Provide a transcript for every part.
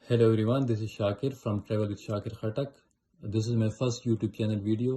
Hello everyone, this is Shakir from Travel with Shakir Khatak. This is my first YouTube channel video.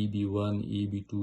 EB1, EB2,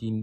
3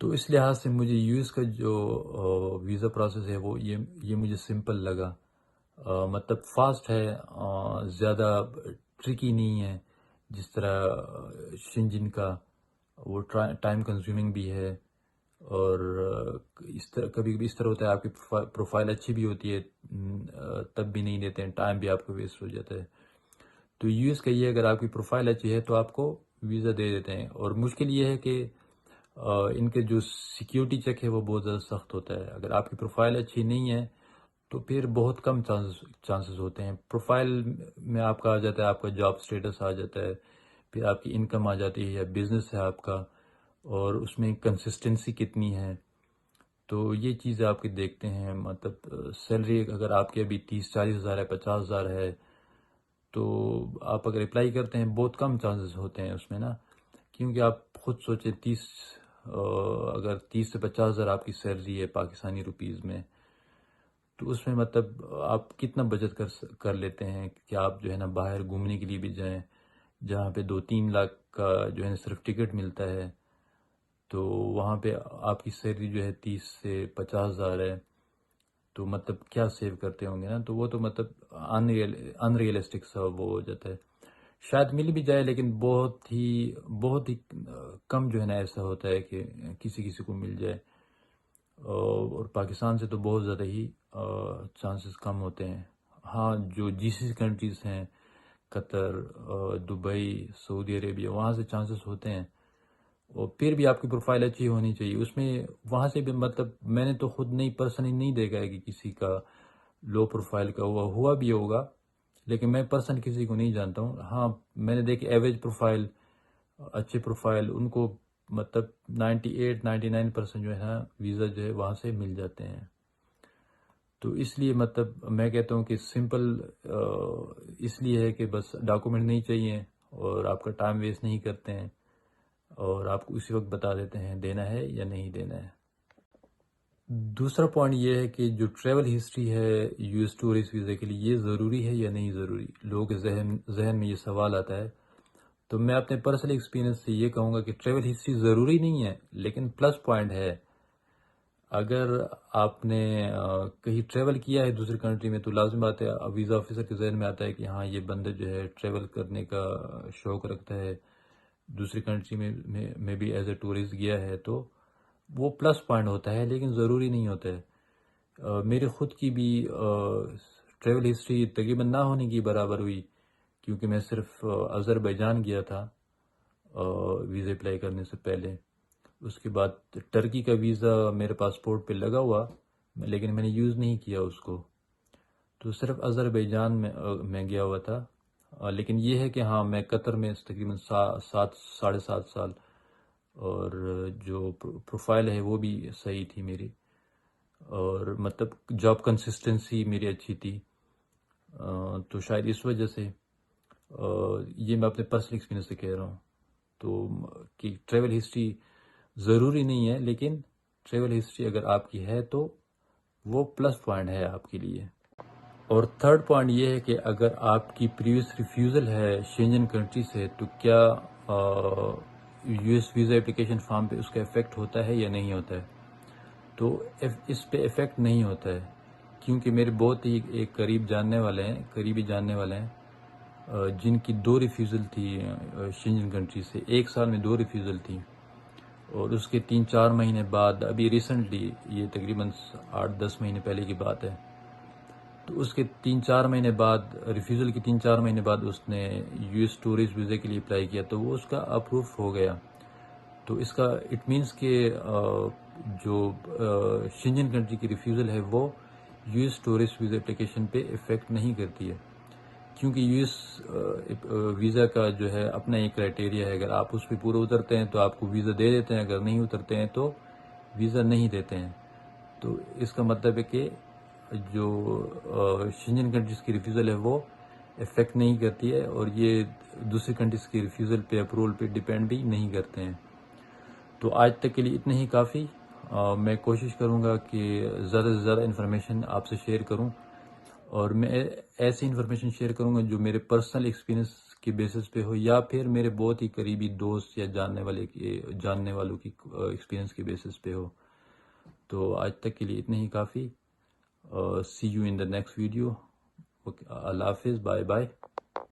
تو اس لحاظ سے مجھے U S کا جو visa process ہے وہ یہ مجھے سمپل لگا، مطلب فاسٹ ہے، زیادہ ٹرکی نہیں ہے جس طرح شنجن کا، وہ ٹائم کنزیومنگ بھی ہے، اور اس طرح کبھی کبھی اس طرح ہوتا ہے آپ کی پروفائل اچھی بھی ہوتی ہے، تب بھی نہیں دیتے ہیں، ٹائم بھی آپ کو ویسٹ ہو جاتا ہے۔ تو یو ایس کا یہ اگر آپ کی پروفائل اچھی ہے تو آپ کو ویزا دے دیتے ہیں، اور مشکل یہ ہے کہ ان کے جو سیکیورٹی چیک ہے وہ بہت زیادہ سخت ہوتا ہے۔ اگر آپ کی پروفائل اچھی نہیں ہے تو پھر بہت کم چانسز ہوتے ہیں۔ پروفائل میں آپ کا آ جاتا ہے، آپ کا جاب سٹیٹس آ جاتا ہے، پھر آپ کی انکم آ جاتی ہے یا بزنس ہے آپ کا، اور اس میں کنسسٹنسی کتنی ہے، تو یہ چیزیں آپ کے دیکھتے ہیں۔ مطلب سیلری اگر آپ کی ابھی 30-40 ہزار ہے، 50 ہزار ہے، تو آپ اگر اپلائی کرتے ہیں بہت کم چانسز ہوتے ہیں اس میں نا، کیونکہ آپ خود سوچیں اگر 30 سے 50 ہزار آپ کی سیلری ہے پاکستانی روپیز میں، تو اس میں مطلب آپ کتنا بچت کر لیتے ہیں کہ آپ جو ہے نا باہر گھومنے کے لیے بھی جائیں، جہاں پہ 2-3 لاکھ کا جو ہے نا صرف ٹکٹ ملتا ہے، تو وہاں پہ آپ کی سیلری جو ہے 30 سے 50 ہزار ہے، تو مطلب کیا سیو کرتے ہوں گے نا، تو وہ تو مطلب ان ریئلسٹک سا وہ ہو جاتا ہے۔ شاید مل بھی جائے لیکن بہت ہی کم جو ہے نا ایسا ہوتا ہے کہ کسی کو مل جائے، اور پاکستان سے تو بہت زیادہ ہی چانسز کم ہوتے ہیں۔ ہاں، جو جی سی کنٹریز ہیں، قطر، دبئی، سعودی عربیہ، وہاں سے چانسز ہوتے ہیں، اور پھر بھی آپ کی پروفائل اچھی ہونی چاہیے اس میں۔ وہاں سے بھی مطلب میں نے تو خود پرسنلی نہیں دیکھا ہے کہ کسی کا لو پروفائل کا ہوا بھی ہوگا، لیکن میں پرسن کسی کو نہیں جانتا ہوں۔ ہاں، میں نے دیکھا ایوریج پروفائل، اچھے پروفائل، ان کو مطلب 98-99% جو ہے نا ویزا جو ہے وہاں سے مل جاتے ہیں۔ تو اس لیے مطلب میں کہتا ہوں کہ سمپل اس لیے ہے کہ بس ڈاکومنٹ نہیں چاہیے، اور آپ کا ٹائم ویسٹ نہیں کرتے ہیں، اور آپ کو اسی وقت بتا دیتے ہیں دینا ہے یا نہیں دینا ہے۔ دوسرا پوائنٹ یہ ہے کہ جو ٹریول ہسٹری ہے یو ایس ٹورسٹ ویزا کے لیے، یہ ضروری ہے یا نہیں ضروری؟ لوگوں کے ذہن میں یہ سوال آتا ہے۔ تو میں اپنے پرسنل ایکسپیرینس سے یہ کہوں گا کہ ٹریول ہسٹری ضروری نہیں ہے، لیکن پلس پوائنٹ ہے۔ اگر آپ نے کہیں ٹریول کیا ہے دوسری کنٹری میں، تو لازم بات ہے ویزا آفیسر کے ذہن میں آتا ہے کہ ہاں یہ بندہ جو ہے ٹریول کرنے کا شوق رکھتا ہے، دوسری کنٹری میں بھی ایز اے ٹورسٹ گیا ہے، تو وہ پلس پوائنٹ ہوتا ہے، لیکن ضروری نہیں ہوتا ہے۔ میرے خود کی بھی ٹریول ہسٹری تقریباً نہ ہونے کی برابر ہوئی، کیونکہ میں صرف آذربائیجان گیا تھا ویزا اپلائی کرنے سے پہلے۔ اس کے بعد ٹرکی کا ویزا میرے پاسپورٹ پہ لگا ہوا، لیکن میں نے یوز نہیں کیا اس کو، تو صرف آذربائیجان میں گیا ہوا تھا۔ لیکن یہ ہے کہ ہاں میں قطر میں تقریباً 7.5 سال، اور جو پروفائل ہے وہ بھی صحیح تھی میری، اور مطلب جاب کنسسٹنسی میری اچھی تھی، تو شاید اس وجہ سے یہ میں اپنے پرسنل ایکسپیرینس سے کہہ رہا ہوں۔ تو کہ ٹریول ہسٹری ضروری نہیں ہے، لیکن ٹریول ہسٹری اگر آپ کی ہے تو وہ پلس پوائنٹ ہے آپ کے لیے۔ اور تھرڈ پوائنٹ یہ ہے کہ اگر آپ کی پریویس ریفیوزل ہے شینجن کنٹری سے، تو کیا U S visa application form پہ اس کا افیکٹ ہوتا ہے یا نہیں ہوتا ہے؟ تو اس پہ افیکٹ نہیں ہوتا ہے، کیونکہ میرے بہت ہی ایک قریبی جاننے والے ہیں جن کی 2 ریفیوزل تھی شینجن کنٹری سے، 1 سال میں 2 ریفیوزل تھی، اور اس کے 3-4 مہینے بعد، ابھی ریسنٹلی، یہ تقریباً 8-10 مہینے پہلے کی بات ہے، تو اس کے 3-4 مہینے بعد، ریفیوزل کے 3-4 مہینے بعد اس نے یو ایس ٹورسٹ ویزے کے لیے اپلائی کیا، تو وہ اس کا اپروو ہو گیا۔ تو اس کا اٹ مینس کہ جو شنجن کنٹری کی ریفیوزل ہے وہ U S tourist visa application پہ افیکٹ نہیں کرتی ہے، کیونکہ یو ایس ویزا کا جو ہے اپنا ایک کرائٹیریا ہے، اگر آپ اس پہ پورے اترتے ہیں تو آپ کو ویزا دے دیتے ہیں، اگر نہیں اترتے ہیں تو ویزا نہیں دیتے ہیں۔ تو اس کا مطلب ہے کہ جو شنجن کنٹریز کی ریفیوزل ہے وہ افیکٹ نہیں کرتی ہے، اور یہ دوسری کنٹریز کی ریفیوزل پہ اپروول پہ ڈیپینڈ بھی نہیں کرتے ہیں۔ تو آج تک کے لیے اتنا ہی کافی۔ میں کوشش کروں گا کہ زیادہ سے زیادہ انفارمیشن آپ سے شیئر کروں، اور میں ایسی انفارمیشن شیئر کروں گا جو میرے پرسنل ایکسپیرینس کی بیسس پہ ہو یا پھر میرے بہت ہی قریبی دوست یا جاننے والوں کی ایکسپیرینس کی بیسس پہ ہو. تو آج تک کے لیے اتنا ہی کافی. See you in the next video. اللہ حافظ. Bye bye.